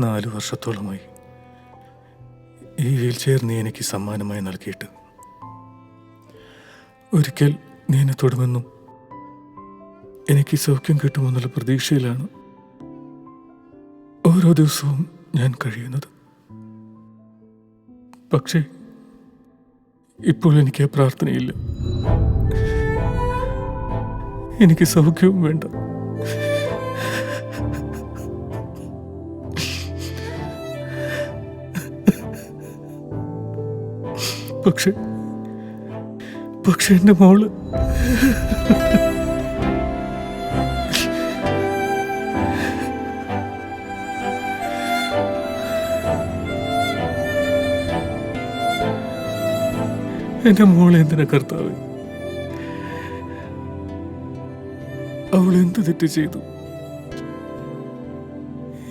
4 വർഷത്തോളമായി ഈ wheel chair നീ എനിക്ക് സമ്മാനമായി നൽകിയിട്ട്. ഒരിക്കൽ നീ എന്നെ തൊടുമെന്നും എനിക്ക് സൗഖ്യം കിട്ടുമെന്നുള്ള പ്രതീക്ഷയിലാണ് ഓരോ ദിവസവും ഞാൻ കഴിയുന്നത്. പക്ഷേ ഇപ്പോൾ എനിക്ക് ആ പ്രാർത്ഥനയില്ല. എനിക്ക് സൗഖ്യവും വേണ്ട. പക്ഷെ എൻ്റെ മോള് എൻ്റെ മോളെ എന്തിനാ കർത്താവേ? അവൾ എന്ത് തെറ്റ് ചെയ്തു?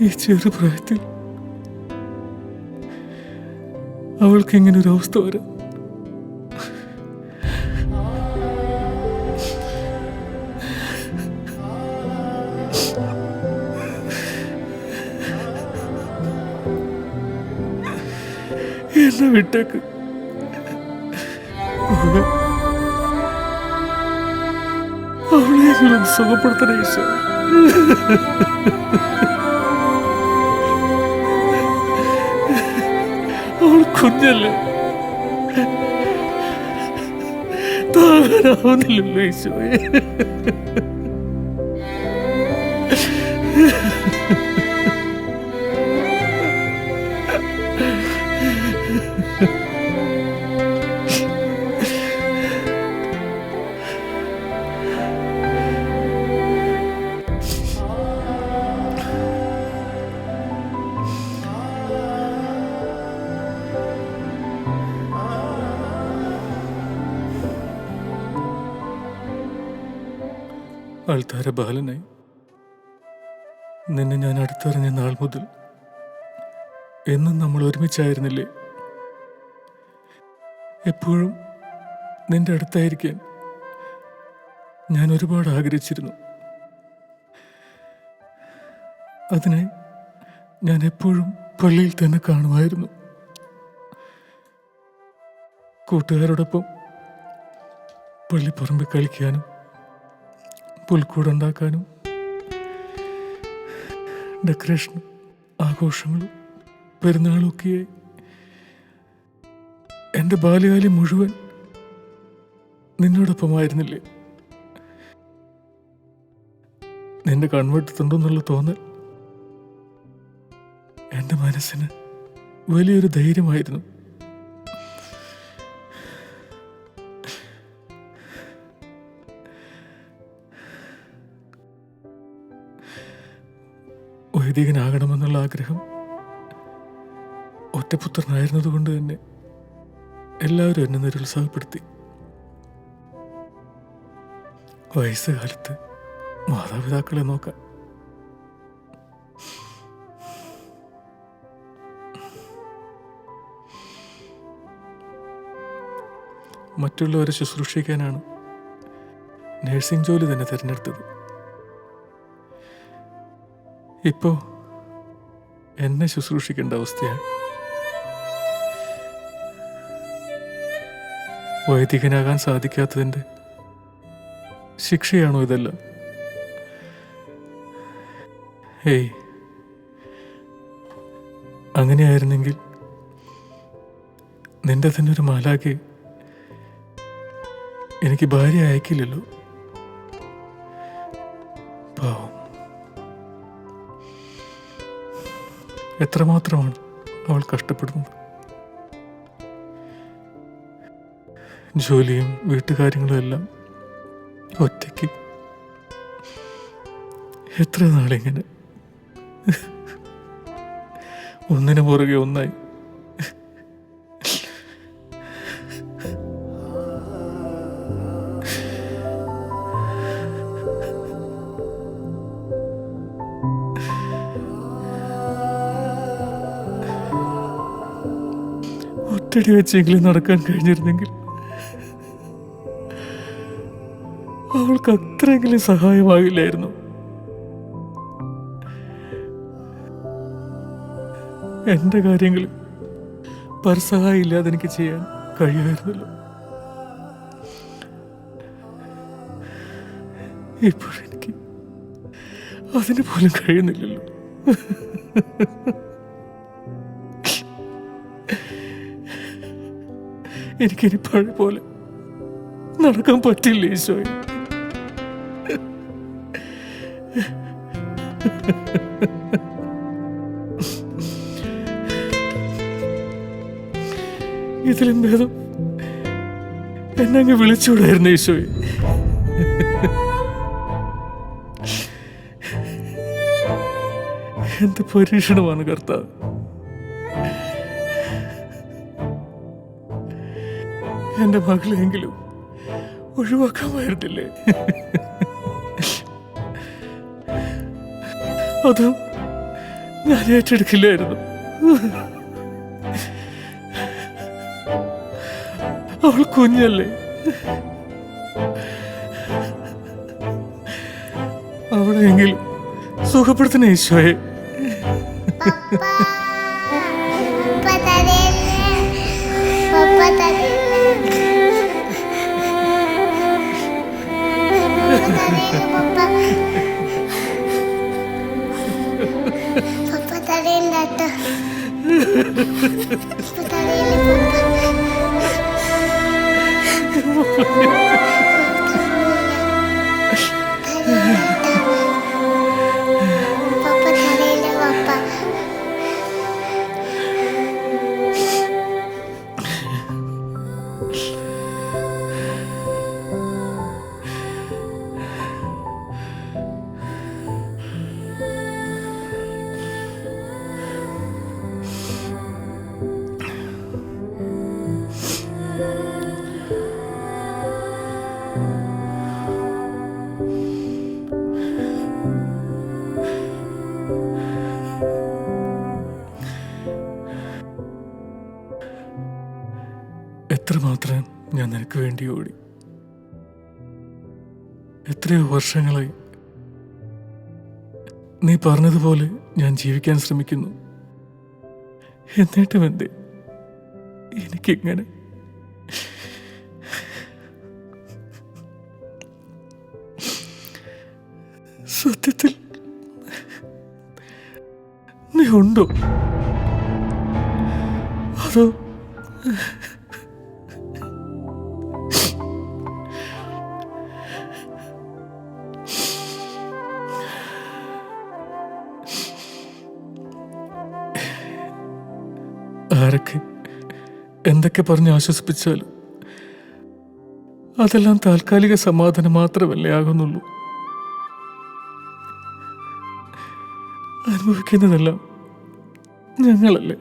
ഈ ചെറുപ്രായത്തിൽ അവൾക്ക് ഇങ്ങനെ ഒരു അവസ്ഥ വരാം. എന്നെ വിട്ടേക്ക്. അവളെങ്കിലും സുഖപ്പെടുത്തണേ ഈശോ. അവൾ കുഞ്ഞല്ലേ, താങ്ങാനാവുന്നില്ലല്ലോ ഈശോയെ. ആൾത്താര ബാലനായി നിന്നെ ഞാൻ അടുത്തറിഞ്ഞ നാൾ മുതൽ എന്നും നമ്മൾ ഒരുമിച്ചായിരുന്നില്ലേ? എപ്പോഴും നിന്റെ അടുത്തായിരിക്കാൻ ഞാൻ ഒരുപാട് ആഗ്രഹിച്ചിരുന്നു. അതിനായി ഞാൻ എപ്പോഴും പള്ളിയിൽ തന്നെ കാണുമായിരുന്നു. കൂട്ടുകാരോടൊപ്പം പള്ളിപ്പറമ്പിൽ കളിക്കാനും പുൽക്കൂടുണ്ടാക്കാനും ഡെക്കറേഷനും ആഘോഷങ്ങളും പെരുന്നാളും ഒക്കെയായി എൻ്റെ ബാല്യകാലം മുഴുവൻ നിന്നോടൊപ്പമായിരുന്നില്ലേ? നിന്റെ കൺവെട്ടത്തുണ്ടെന്നുള്ള തോന്നൽ എൻ്റെ മനസ്സിന് വലിയൊരു ധൈര്യമായിരുന്നു. വൈദികനാകണമെന്നുള്ള ആഗ്രഹം ഒറ്റപുത്രനായിരുന്നതുകൊണ്ട് തന്നെ എല്ലാവരും എന്നെ നിരുത്സാഹപ്പെടുത്തി. വയസ്സുകാലത്ത് മാതാപിതാക്കളെ നോക്കാൻ മറ്റുള്ളവരെ ശുശ്രൂഷിക്കാനാണ് നഴ്സിംഗ് ജോലി തന്നെ തിരഞ്ഞെടുത്തത്. ഇപ്പോ എന്നെ ശുശ്രൂഷിക്കേണ്ട അവസ്ഥയാണ്. വൈദികനാകാൻ സാധിക്കാത്തതിൻ്റെ ശിക്ഷയാണോ ഇതെല്ലാം? ഏയ്, അങ്ങനെയായിരുന്നെങ്കിൽ നിന്റെ തന്നെ ഒരു മാലാഖയെ എനിക്ക് ഭാര്യ അയക്കില്ലല്ലോ. പാവം, എത്രമാത്രമാണ് അവൾ കഷ്ടപ്പെടുന്നത്. ജോലിയും വീട്ടുകാര്യങ്ങളും എല്ലാം ഒറ്റയ്ക്ക് എത്ര നാളിങ്ങനെ ഒന്നിനു പുറകെ ഒന്നായി. ഒറ്റടി വെച്ചെങ്കിലും നടക്കാൻ കഴിഞ്ഞിരുന്നെങ്കിൽ അവൾക്ക് അത്രയെങ്കിലും സഹായമാകില്ലായിരുന്നു. എൻ്റെ കാര്യങ്ങൾ പരസഹായം ഇല്ലാതെ എനിക്ക് ചെയ്യാൻ കഴിയുമായിരുന്നല്ലോ. ഇപ്പോഴെനിക്ക് അതിന് പോലും കഴിയുന്നില്ലല്ലോ. എനിക്കിനി പഴയ പോലെ നടക്കാൻ പറ്റില്ല ഈശോയെ. ഇതിലും ഭേദം എന്നെ അങ്ങ് വിളിച്ചുകൂടായിരുന്നു ഈശോയെ. എന്ത് പരീക്ഷണമാണ് കർത്താവ്. എന്റെ മകളെങ്കിലും ഒഴിവാക്കാമായിരുന്നില്ലേ? അതും ഞാൻ ഏറ്റെടുക്കില്ലായിരുന്നു. അവൾ കുഞ്ഞല്ലേ. അവളെങ്കിലും സുഖപ്പെടുത്തുന്ന ഈശോയെ. എത്രമാത്രം ഞാൻ നിനക്ക് വേണ്ടി ഓടി. എത്രയോ വർഷങ്ങളായി നീ പറഞ്ഞതുപോലെ ഞാൻ ജീവിക്കാൻ ശ്രമിക്കുന്നു. എന്നിട്ടും എന്തേ എനിക്കിങ്ങനെ? സത്യത്തിൽ നീ ഉണ്ടോ? അതോ ആരൊക്കെ എന്തൊക്കെ പറഞ്ഞ് ആശ്വസിപ്പിച്ചാലും അതെല്ലാം താൽക്കാലിക സമാധാനം മാത്രമല്ലേ ആകുന്നുള്ളൂ. അനുഭവിക്കുന്നതെല്ലാം ഞങ്ങളല്ലേ.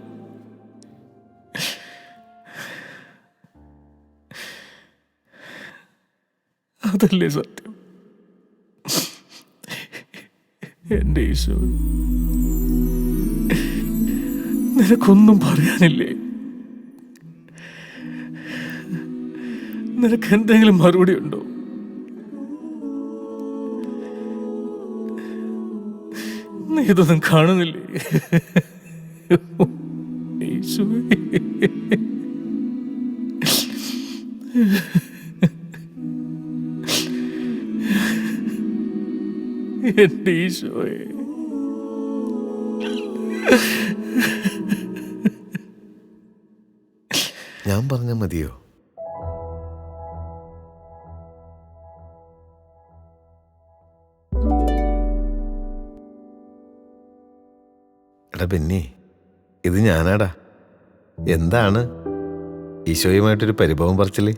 അതല്ലേ സത്യം. എന്റെ ഈശോ, നിനക്കൊന്നും പറയാനില്ലേ? നിനക്ക് എന്തെങ്കിലും മറുപടി ഉണ്ടോ? നീ ഇതൊന്നും കാണുന്നില്ലേ? ഈശോയെ, എന്റെ ഈശോയെ. ഞാൻ പറഞ്ഞ മതിയോ? എടാ ബെന്നി, ഇത് ഞാനാടാ. എന്താണ് ഈശോയുമായിട്ടൊരു പരിഭവം പറച്ചില്?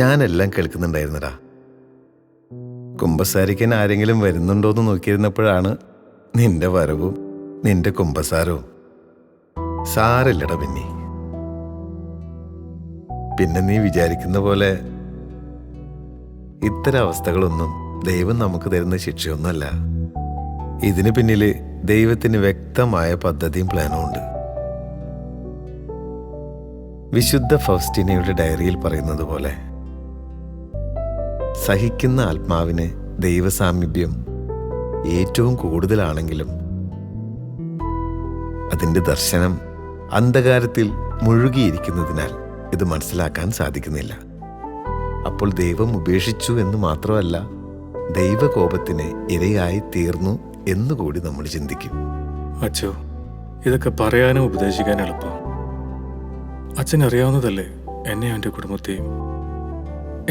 ഞാനെല്ലാം കേൾക്കുന്നുണ്ടായിരുന്നടാ. കുമ്പസാരിക്കാൻ ആരെങ്കിലും വരുന്നുണ്ടോയെന്ന് നോക്കിയിരുന്നപ്പോഴാണ് നിന്റെ വരവും നിന്റെ കുമ്പസാരവും. സാരല്ലടാ ബെന്നി. പിന്നെ നീ വിചാരിക്കുന്ന പോലെ ഇത്തരം അവസ്ഥകളൊന്നും ദൈവം നമുക്ക് തരുന്ന ശിക്ഷയൊന്നുമല്ല. ഇതിന് പിന്നിൽ ദൈവത്തിന് വ്യക്തമായ പദ്ധതിയും പ്ലാനും ഉണ്ട്. വിശുദ്ധ ഫൗസ്റ്റീനയുടെ ഡയറിയിൽ പറയുന്നത് പോലെ, സഹിക്കുന്ന ആത്മാവിന് ദൈവസാമീപ്യം ഏറ്റവും കൂടുതലാണെങ്കിലും അതിൻ്റെ ദർശനം അന്ധകാരത്തിൽ മുഴുകിയിരിക്കുന്നതിനാൽ ഇത് മനസ്സിലാക്കാൻ സാധിക്കുന്നില്ല. അപ്പോൾ ദൈവം ഉപേക്ഷിച്ചു എന്ന് മാത്രമല്ല, ദൈവകോപത്തിന് ഇരയായി തീർന്നു എന്നുകൂടി നമ്മൾ ചിന്തിക്കും. അച്ഛോ, ഇതൊക്കെ പറയാനും ഉപദേശിക്കാനും എളുപ്പം. അച്ഛൻ അറിയാവുന്നതല്ലേ എന്നെ എൻ്റെ കുടുംബത്തെയും.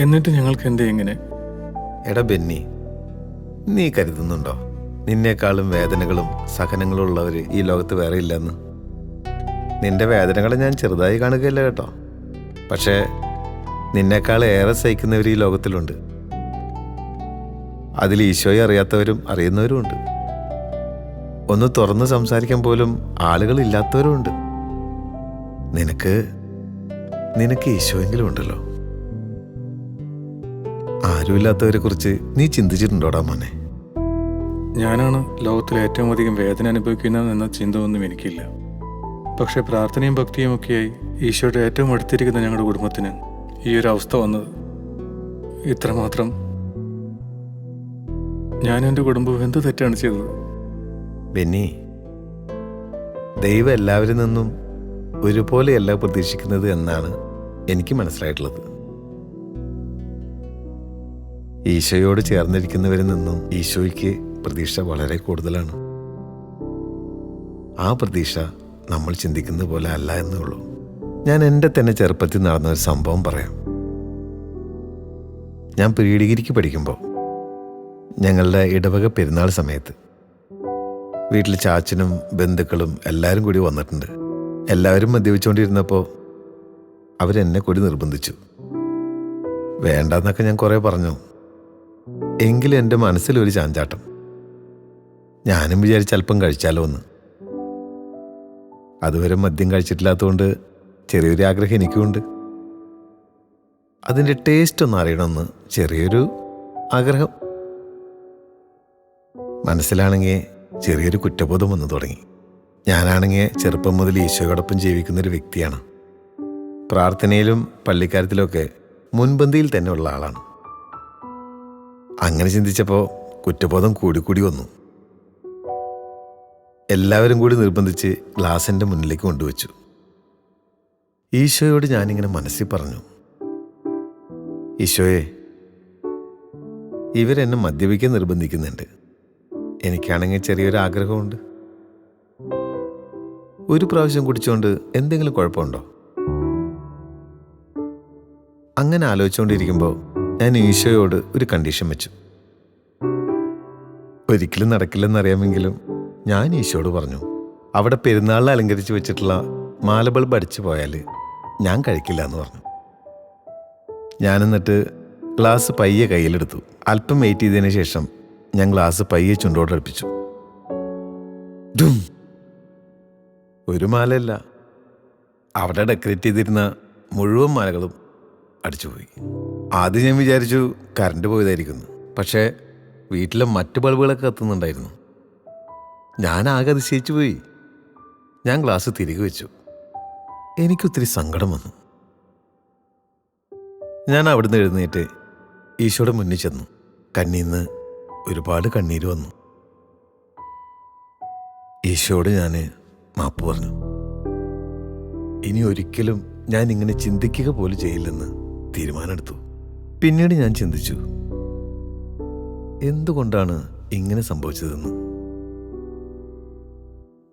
എന്നിട്ട് ഞങ്ങൾക്ക് എന്തേ ഇങ്ങനെ? എടാ ബെന്നി, നീ കരുതുന്നുണ്ടോ നിന്നേക്കാളും വേദനകളും സഹനങ്ങളും ഉള്ളവർ ഈ ലോകത്ത് വേറെ ഇല്ലെന്ന്? നിന്റെ വേദനകളെ ഞാൻ ചെറുതായി കാണുകയല്ല കേട്ടോ. പക്ഷേ നിന്നേക്കാൾ ഏറെ സഹിക്കുന്നവർ ഈ ലോകത്തിലുണ്ട്. അതിൽ ഈശോയെ അറിയാത്തവരും അറിയുന്നവരും ഉണ്ട്. ഒന്ന് തുറന്ന് സംസാരിക്കാൻ പോലും ആളുകളില്ലാത്തവരും ഉണ്ട്. നിനക്ക് ഈശോയെങ്കിലും ഉണ്ടല്ലോ. ആരുമില്ലാത്തവരെ കുറിച്ച് നീ ചിന്തിച്ചിട്ടുണ്ടോടാ മോനെ? ഞാനാണ് ലോകത്തിൽ ഏറ്റവും അധികം വേദന അനുഭവിക്കുന്നതെന്ന ചിന്ത ഒന്നും എനിക്കില്ല. പക്ഷെ പ്രാർത്ഥനയും ഭക്തിയും ഒക്കെയായി ഈശോയുടെ ഏറ്റവും അടുത്തിരിക്കുന്ന ഞങ്ങളുടെ കുടുംബത്തിന് ഈ ഒരു അവസ്ഥ വന്നത് ഇത്രമാത്രം. ഞാനും എൻ്റെ കുടുംബവും എന്ത് തെറ്റാണ് ചെയ്തത്? ബെന്നി, ദൈവം എല്ലാവരിൽ നിന്നും ഒരുപോലെയല്ല പ്രതീക്ഷിക്കുന്നത് എന്നാണ് എനിക്ക് മനസ്സിലായിട്ടുള്ളത്. ഈശോയോട് ചേർന്നിരിക്കുന്നവരിൽ നിന്നും ഈശോയ്ക്ക് പ്രതീക്ഷ വളരെ കൂടുതലാണ്. ആ പ്രതീക്ഷ നമ്മൾ ചിന്തിക്കുന്നത് പോലെ അല്ല എന്നേ ഉള്ളൂ. ഞാൻ എൻ്റെ തന്നെ ചെറുപ്പത്തിൽ നടന്ന ഒരു സംഭവം പറയാം. ഞാൻ പ്രീ ഡിഗ്രിക്ക് പഠിക്കുമ്പോൾ ഞങ്ങളുടെ ഇടവക പെരുന്നാൾ സമയത്ത് വീട്ടിൽ ചാച്ചനും ബന്ധുക്കളും എല്ലാവരും കൂടി വന്നിട്ടുണ്ട്. എല്ലാവരും മദ്യപിച്ചുകൊണ്ടിരുന്നപ്പോൾ അവരെന്നെ കൂടി നിർബന്ധിച്ചു. വേണ്ടെന്നൊക്കെ ഞാൻ കുറേ പറഞ്ഞു. എങ്കിലും എൻ്റെ മനസ്സിലൊരു ചാഞ്ചാട്ടം. ഞാനും വിചാരിച്ച് അല്പം കഴിച്ചാലോ എന്ന്. അതുവരെ മദ്യം കഴിച്ചിട്ടില്ലാത്തതുകൊണ്ട് ചെറിയൊരു ആഗ്രഹം എനിക്കുമുണ്ട്. അതിൻ്റെ ടേസ്റ്റ് ഒന്ന് അറിയണമെന്ന് ചെറിയൊരു ആഗ്രഹം. മനസ്സിലാണെങ്കിൽ ചെറിയൊരു കുറ്റബോധം വന്നു തുടങ്ങി. ഞാനാണെങ്കിൽ ചെറുപ്പം മുതൽ ഈശോയോടൊപ്പം ജീവിക്കുന്നൊരു വ്യക്തിയാണ്. പ്രാർത്ഥനയിലും പള്ളിക്കാര്യത്തിലുമൊക്കെ മുൻപന്തിയിൽ തന്നെ ഉള്ള ആളാണ്. അങ്ങനെ ചിന്തിച്ചപ്പോൾ കുറ്റബോധം കൂടിക്കൂടി വന്നു. എല്ലാവരും കൂടി നിർബന്ധിച്ച് ഗ്ലാസിൻ്റെ മുന്നിലേക്ക് കൊണ്ടുവച്ചു. ഈശോയോട് ഞാനിങ്ങനെ മനസ്സിൽ പറഞ്ഞു, ഈശോയെ, ഇവരെന്നെ മദ്യപിക്കാൻ നിർബന്ധിക്കുന്നുണ്ട്. എനിക്കാണെങ്കിൽ ചെറിയൊരു ആഗ്രഹമുണ്ട്. ഒരു പ്രാവശ്യം കുടിച്ചുകൊണ്ട് എന്തെങ്കിലും കുഴപ്പമുണ്ടോ? അങ്ങനെ ആലോചിച്ചുകൊണ്ടിരിക്കുമ്പോൾ ഞാൻ ഈശോയോട് ഒരു കണ്ടീഷൻ വെച്ചു. ഒരിക്കലും നടക്കില്ലെന്നറിയാമെങ്കിലും ഞാൻ ഈശോയോട് പറഞ്ഞു, അവിടെ പെരുന്നാളിൽ അലങ്കരിച്ച് വെച്ചിട്ടുള്ള മാല ബൾബ് അടിച്ചു പോയാൽ ഞാൻ കഴിക്കില്ല എന്ന് പറഞ്ഞു. ഞാനെന്നിട്ട് ഗ്ലാസ് പയ്യെ കയ്യിലെടുത്തു. അല്പം വെയിറ്റ് ചെയ്തതിന് ശേഷം ഞാൻ ഗ്ലാസ് പയ്യെ ചുണ്ടോടടുപ്പിച്ചു. ദും! ഒരു മാലയല്ല, അവിടെ ഡെക്കറേറ്റ് ചെയ്തിരുന്ന മുഴുവൻ മാലകളും അടിച്ചുപോയി. ആദ്യം ഞാൻ വിചാരിച്ചു കറണ്ട് പോയതായിരിക്കുന്നു. പക്ഷേ വീട്ടിലെ മറ്റു ബൾബുകളൊക്കെ കത്തുന്നുണ്ടായിരുന്നു. ഞാൻ ആകെ അതിശയിച്ചു പോയി. ഞാൻ ഗ്ലാസ് തിരികെ വെച്ചു. എനിക്കൊത്തിരി സങ്കടം വന്നു. ഞാൻ അവിടുന്ന് എഴുന്നേറ്റ് ഈശോയുടെ മുന്നിൽ ചെന്നു. കണ്ണീന്ന് ഒരുപാട് കണ്ണീര് വന്നു. ഈശോയോട് ഞാൻ മാപ്പ് പറഞ്ഞു. ഇനി ഒരിക്കലും ഞാൻ ഇങ്ങനെ ചിന്തിക്കുക പോലും ചെയ്യില്ലെന്ന് തീരുമാനമെടുത്തു. പിന്നീട് ഞാൻ ചിന്തിച്ചു, എന്തുകൊണ്ടാണ് ഇങ്ങനെ സംഭവിച്ചതെന്ന്.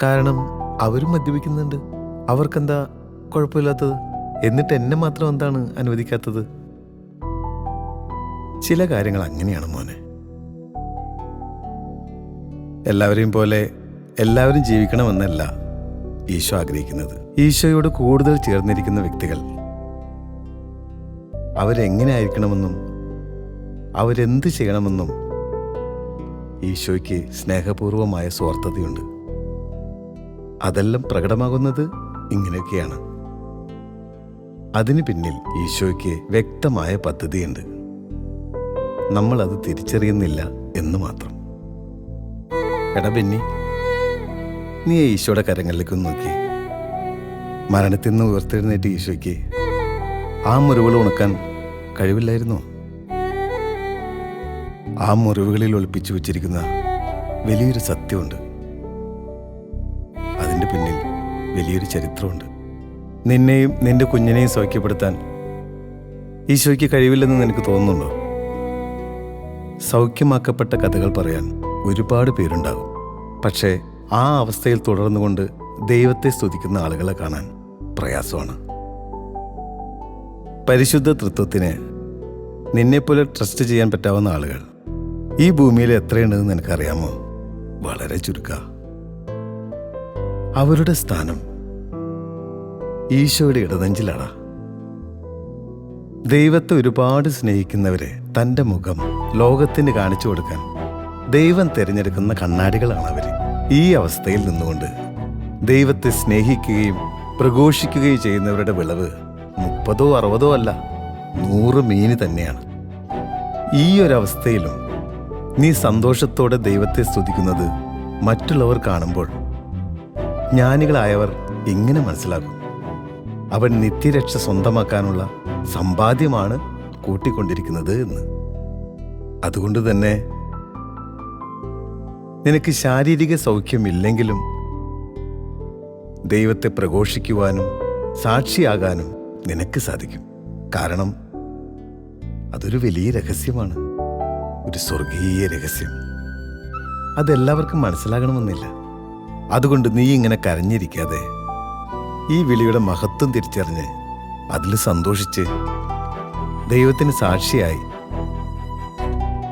കാരണം അവരും മദ്യപിക്കുന്നുണ്ട്. അവർക്കെന്താ കുഴപ്പമില്ലാത്തത്? എന്നിട്ട് എന്നെ മാത്രം എന്താണ് അനുവദിക്കാത്തത്? ചില കാര്യങ്ങൾ അങ്ങനെയാണ് മോനെ. എല്ലാവരെയും പോലെ എല്ലാവരും ജീവിക്കണമെന്നല്ല ഈശോ ആഗ്രഹിക്കുന്നത്. ഈശോയോട് കൂടുതൽ ചേർന്നിരിക്കുന്ന വ്യക്തികൾ അവരെങ്ങനെ ആയിരിക്കണമെന്നും അവരെന്ത് ചെയ്യണമെന്നും ഈശോയ്ക്ക് സ്നേഹപൂർവമായ സ്വാർത്ഥതയുണ്ട്. അതെല്ലാം പ്രകടമാകുന്നത് ഇങ്ങനെയൊക്കെയാണ്. അതിനു പിന്നിൽ ഈശോയ്ക്ക് വ്യക്തമായ പദ്ധതിയുണ്ട്. നമ്മൾ അത് തിരിച്ചറിയുന്നില്ല എന്ന് മാത്രം. എടാ ബെന്നി, നീ ഈശോയുടെ കരങ്ങളിലേക്കൊന്ന് നോക്കി. മരണത്തിൽ നിന്ന് ഉയർത്തെഴുന്നേറ്റ് ഈശോയ്ക്ക് ആ മുറിവുകൾ ഉണക്കാൻ കഴിവില്ലായിരുന്നോ? ആ മുറിവുകളിൽ ഒളിപ്പിച്ചു വച്ചിരിക്കുന്ന വലിയൊരു സത്യമുണ്ട്. അതിൻ്റെ പിന്നിൽ വലിയൊരു ചരിത്രമുണ്ട്. നിന്നെയും നിന്റെ കുഞ്ഞിനെയും സൗഖ്യപ്പെടുത്താൻ ഈശോയ്ക്ക് കഴിവില്ലെന്ന് നിനക്ക് തോന്നുന്നുണ്ടോ? സൗഖ്യമാക്കപ്പെട്ട കഥകൾ പറയാൻ ഒരുപാട് പേരുണ്ടാകും. പക്ഷേ ആ അവസ്ഥയിൽ തുടർന്നുകൊണ്ട് ദൈവത്തെ സ്തുതിക്കുന്ന ആളുകളെ കാണാൻ പ്രയാസമാണ്. പരിശുദ്ധ തൃത്വത്തിന് നിന്നെപ്പോലെ ട്രസ്റ്റ് ചെയ്യാൻ പറ്റാവുന്ന ആളുകൾ ഈ ഭൂമിയിൽ എത്രയുണ്ടെന്ന് നിനക്കറിയാമോ? വളരെ ചുരുക്ക. അവരുടെ സ്ഥാനം ഈശോയുടെ ഇടനെഞ്ചിലാണ്. ദൈവത്തെ ഒരുപാട് സ്നേഹിക്കുന്നവരെ തൻ്റെ മുഖം ലോകത്തിന് കാണിച്ചു കൊടുക്കാൻ ദൈവം തിരഞ്ഞെടുക്കുന്ന കണ്ണാടികളാണ് അവർ. ഈ അവസ്ഥയിൽ നിന്നുകൊണ്ട് ദൈവത്തെ സ്നേഹിക്കുകയും പ്രഘോഷിക്കുകയും ചെയ്യുന്നവരുടെ വിളവ് 30 or 60 അല്ല, 100 മീൻ തന്നെയാണ്. ഈ ഒരവസ്ഥയിലും നീ സന്തോഷത്തോടെ ദൈവത്തെ സ്തുതിക്കുന്നത് മറ്റുള്ളവർ കാണുമ്പോൾ ജ്ഞാനികളായവർ എങ്ങനെ മനസ്സിലാക്കും? അവൻ നിത്യരക്ഷ സ്വന്തമാക്കാനുള്ള സമ്പാദ്യമാണ് കൂട്ടിക്കൊണ്ടിരിക്കുന്നത് എന്ന്. അതുകൊണ്ട് തന്നെ നിനക്ക് ശാരീരിക സൗഖ്യമില്ലെങ്കിലും ദൈവത്തെ പ്രഘോഷിക്കുവാനും സാക്ഷിയാകാനും നിനക്ക് സാധിക്കും. കാരണം അതൊരു വലിയ രഹസ്യമാണ്, ഒരു സ്വർഗീയ രഹസ്യം. അതെല്ലാവർക്കും മനസ്സിലാകണമെന്നില്ല. അതുകൊണ്ട് നീ ഇങ്ങനെ കരഞ്ഞിരിക്കാതെ ഈ വിളിയുടെ മഹത്വം തിരിച്ചറിഞ്ഞ് അതിൽ സന്തോഷിച്ച് ദൈവത്തിന് സാക്ഷിയായി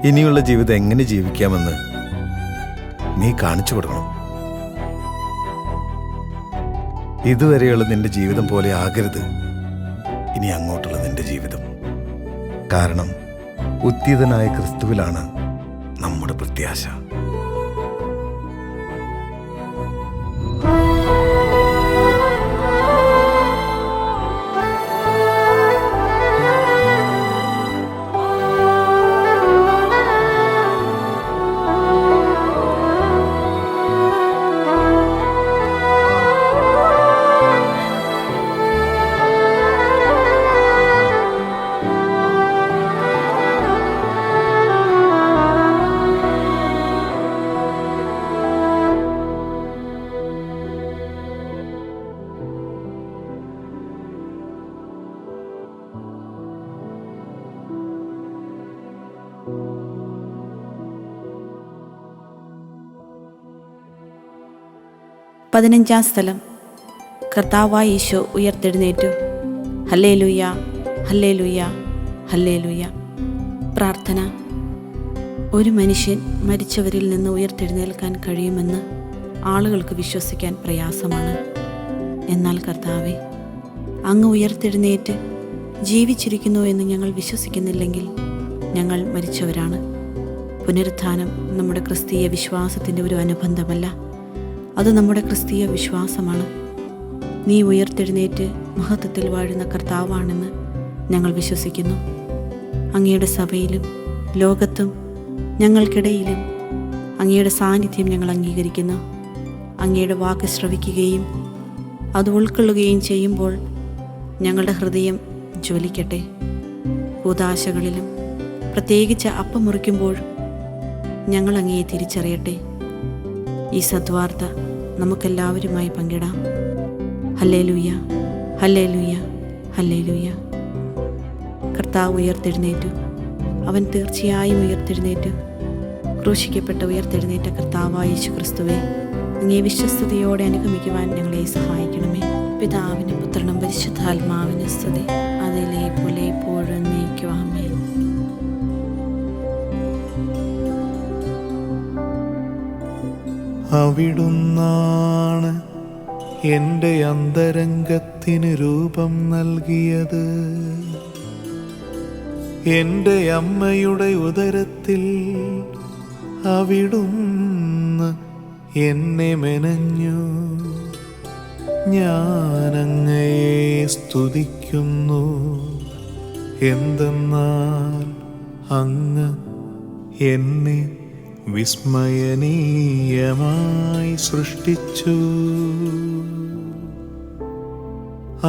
ഇനിയുള്ള ജീവിതം എങ്ങനെ ജീവിക്കാമെന്ന് നീ കാണിച്ചു കൊടുക്കണം. ഇതുവരെയുള്ള നിന്റെ ജീവിതം പോലെ ആകരുത് ഇനി അങ്ങോട്ടുള്ള നിന്റെ ജീവിതം. കാരണം ഉദ്ധിതനായ ക്രിസ്തുവിലാണ് നമ്മുടെ പ്രത്യാശ. 15-ാം സ്ഥലം. കർത്താവായ ഈശോ ഉയർത്തെഴുന്നേറ്റു. ഹല്ലേലൂയ, ഹല്ലേലൂയ, ഹല്ലേലൂയ. പ്രാർത്ഥന. ഒരു മനുഷ്യൻ മരിച്ചവരിൽ നിന്ന് ഉയർത്തെഴുന്നേൽക്കാൻ കഴിയുമെന്ന് ആളുകൾക്ക് വിശ്വസിക്കാൻ പ്രയാസമാണ്. എന്നാൽ കർത്താവേ, അങ്ങ് ഉയർത്തെഴുന്നേറ്റ് ജീവിച്ചിരിക്കുന്നു എന്ന് ഞങ്ങൾ വിശ്വസിക്കുന്നില്ലെങ്കിൽ ഞങ്ങൾ മരിച്ചവരാണ്. പുനരുത്ഥാനം നമ്മുടെ ക്രിസ്തീയ വിശ്വാസത്തിൻ്റെ ഒരു അനുബന്ധമല്ല, അത് നമ്മുടെ ക്രിസ്തീയ വിശ്വാസമാണ്. നീ ഉയർത്തെഴുന്നേറ്റ് മഹത്വത്തിൽ വാഴുന്ന കർത്താവാണെന്ന് ഞങ്ങൾ വിശ്വസിക്കുന്നു. അങ്ങയുടെ സഭയിലും ലോകത്തും ഞങ്ങൾക്കിടയിലും അങ്ങയുടെ സാന്നിധ്യം ഞങ്ങൾ അംഗീകരിക്കുന്നു. അങ്ങയുടെ വാക്ക് ശ്രവിക്കുകയും അത് ഉൾക്കൊള്ളുകയും ചെയ്യുമ്പോൾ ഞങ്ങളുടെ ഹൃദയം ജ്വലിക്കട്ടെ. കൂദാശകളിലും പ്രത്യേകിച്ച് അപ്പം മുറിക്കുമ്പോഴും ഞങ്ങൾ അങ്ങയെ തിരിച്ചറിയട്ടെ. ഈ സദ്വാർത്ത നമുക്കെല്ലാവരുമായി പങ്കിടാം. ഹല്ലേലൂയ, ഹല്ലേലൂയ, ഹല്ലേലൂയ. കർത്താവ് ഉയർത്തെഴുന്നേറ്റു. അവൻ തീർച്ചയായും ഉയർത്തെഴുന്നേറ്റു. ക്രൂശിക്കപ്പെട്ട ഉയർത്തെഴുന്നേറ്റ കർത്താവായ യേശുക്രിസ്തുവേ, അങ്ങേ വിശ്വസ്തയോടെ അനുഗമിക്കുവാൻ ഞങ്ങളെ സഹായിക്കണമേ. പിതാവിനും പുത്രനും പരിശുദ്ധാത്മാവിനും സ്തുതി, അതിലെ പോലെ എപ്പോഴും നീക്കുവാമേ. അവിടുന്നാണ് എൻ്റെ അന്തരംഗത്തിന് രൂപം നൽകിയത്. എൻ്റെ അമ്മയുടെ ഉദരത്തിൽ അവിടുന്ന് എന്നെ മെനഞ്ഞു. ഞാനങ്ങയെ സ്തുതിക്കുന്നു, എന്തെന്നാൽ അങ്ങ് എന്നെ വിസ്മയനീയമായി സൃഷ്ടിച്ചു.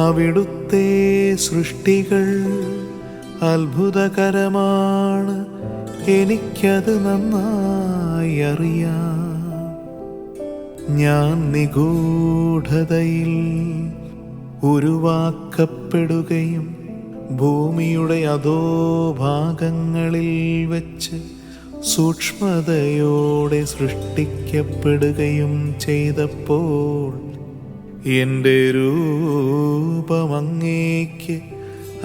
അവിടുത്തെ സൃഷ്ടികൾ അത്ഭുതകരമാണ്, എനിക്കത് നന്നായി അറിയാം. ഞാൻ നിഗൂഢതയിൽ ഉരുവാക്കപ്പെടുകയും ഭൂമിയുടെ അധോഭാഗങ്ങളിൽ വച്ച് സൂക്ഷ്മതയോടെ സൃഷ്ടിക്കപ്പെടുകയും ചെയ്തപ്പോൾ എൻ്റെ രൂപമങ്ങേക്ക്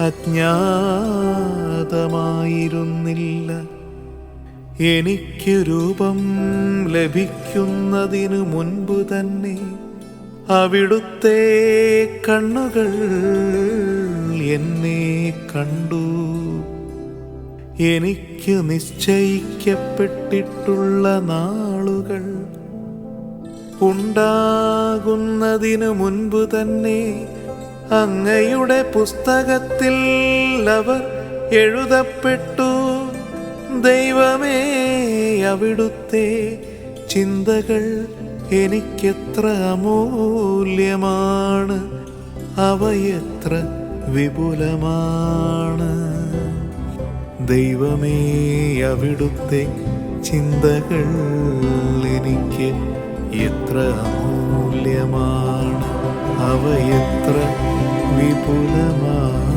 അജ്ഞാതമായിരുന്നില്ല. എനിക്ക് രൂപം ലഭിക്കുന്നതിനു മുൻപ് തന്നെ അവിടുത്തെ കണ്ണുകൾ എന്നെ കണ്ടു. എനിക്ക് നിശ്ചയിക്കപ്പെട്ടിട്ടുള്ള നാളുകൾ ഉണ്ടാകുന്നതിനു മുൻപ് തന്നെ അങ്ങയുടെ പുസ്തകത്തിൽ അവർ എഴുതപ്പെട്ടു. ദൈവമേ, അവിടുത്തെ ചിന്തകൾ എനിക്കെത്ര അമൂല്യമാണ്, അവയെത്ര വിപുലമാണ്. ദൈവമേ, അവിടുത്തെ ചിന്തകൾ എനിക്ക് എത്ര അമൂല്യമാണ്, അവയെത്ര വിപുലമാണ്.